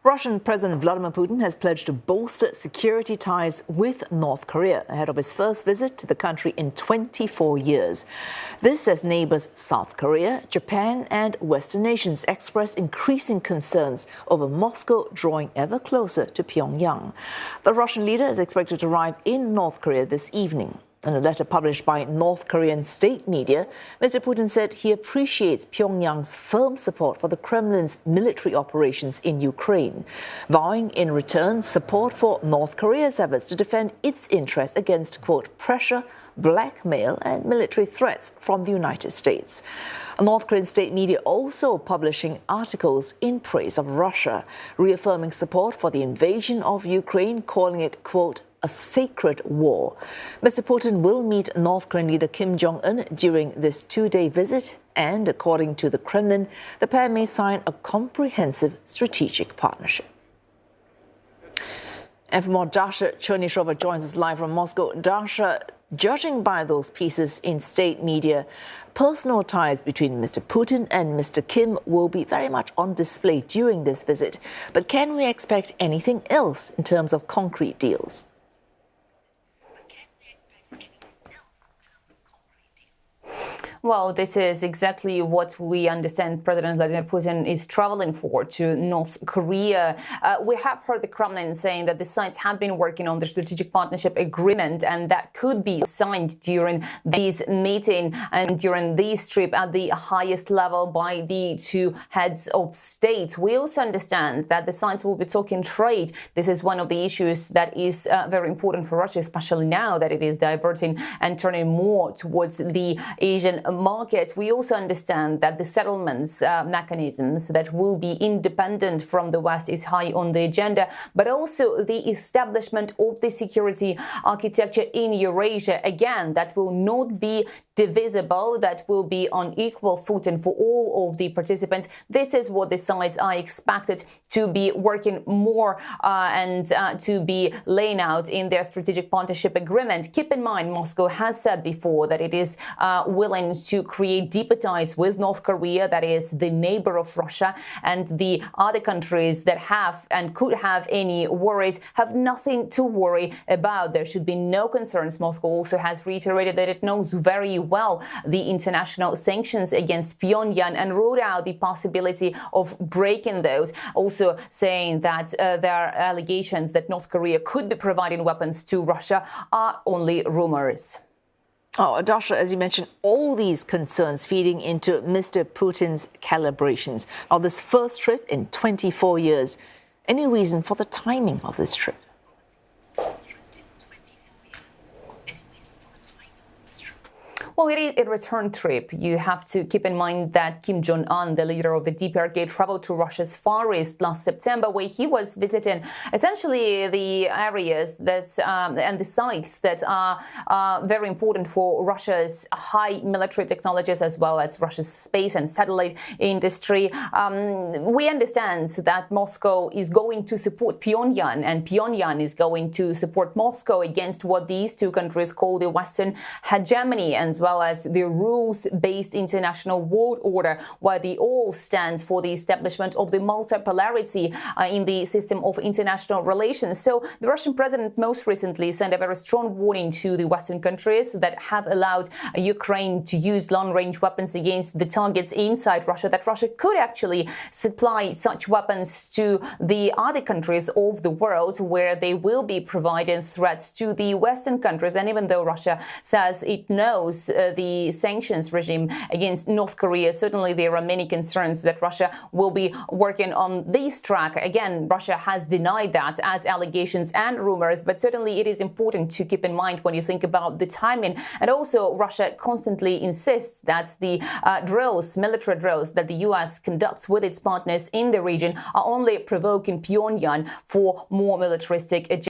Russian President Vladimir Putin has pledged to bolster security ties with North Korea ahead of his first visit to the country in 24 years. This as neighbors South Korea, Japan and Western nations express increasing concerns over Moscow drawing ever closer to Pyongyang. The Russian leader is expected to arrive in North Korea this evening. In a letter published by North Korean state media, Mr. Putin said he appreciates Pyongyang's firm support for the Kremlin's military operations in Ukraine, vowing in return support for North Korea's efforts to defend its interests against, quote, pressure, blackmail and military threats from the United States. North Korean state media also publishing articles in praise of Russia, reaffirming support for the invasion of Ukraine, calling it, quote, a sacred war. Mr. Putin will meet North Korean leader Kim Jong-un during this two-day visit, and according to the Kremlin, the pair may sign a comprehensive strategic partnership. And for more, Dasha Chernyshova joins us live from Moscow. Dasha, judging by those pieces in state media, personal ties between Mr. Putin and Mr. Kim will be very much on display during this visit. But can we expect anything else in terms of concrete deals? Well, this is exactly what we understand President Vladimir Putin is traveling for, to North Korea. We have heard the Kremlin saying that the sides have been working on the strategic partnership agreement, and that could be signed during this meeting and during this trip at the highest level by the two heads of state. We also understand that the sides will be talking trade. This is one of the issues that is very important for Russia, especially now that it is diverting and turning more towards the Asian market. We also understand that the settlements mechanisms that will be independent from the West is high on the agenda, but also the establishment of the security architecture in Eurasia, again, that will not be divisible, that will be on equal footing for all of the participants. This is what the sides are expected to be working more and to be laying out in their strategic partnership agreement. Keep in mind, Moscow has said before that it is willing to create deeper ties with North Korea, that is the neighbor of Russia, and the other countries that have and could have any worries have nothing to worry about. There should be no concerns. Moscow also has reiterated that it knows very well the international sanctions against Pyongyang and ruled out the possibility of breaking those, also saying that there are allegations that North Korea could be providing weapons to Russia are only rumors. Oh, Dasha, as you mentioned, all these concerns feeding into Mr. Putin's calibrations. Now, this first trip in 24 years, any reason for the timing of this trip? Well, it is a return trip. You have to keep in mind that Kim Jong-un, the leader of the DPRK, traveled to Russia's Far East last September, where he was visiting essentially the areas that and the sites that are very important for Russia's high military technologies, as well as Russia's space and satellite industry. We understand that Moscow is going to support Pyongyang, and Pyongyang is going to support Moscow against what these two countries call the Western hegemony, and as well as the rules-based international world order, where they all stand for the establishment of the multipolarity in the system of international relations. So the Russian president most recently sent a very strong warning to the Western countries that have allowed Ukraine to use long-range weapons against the targets inside Russia, that Russia could actually supply such weapons to the other countries of the world, where they will be providing threats to the Western countries. And even though Russia says it knows the sanctions regime against North Korea, certainly there are many concerns that Russia will be working on this track. Again, Russia has denied that as allegations and rumors, but certainly it is important to keep in mind when you think about the timing. And also, Russia constantly insists that the military drills that the U.S. conducts with its partners in the region are only provoking Pyongyang for more militaristic agenda.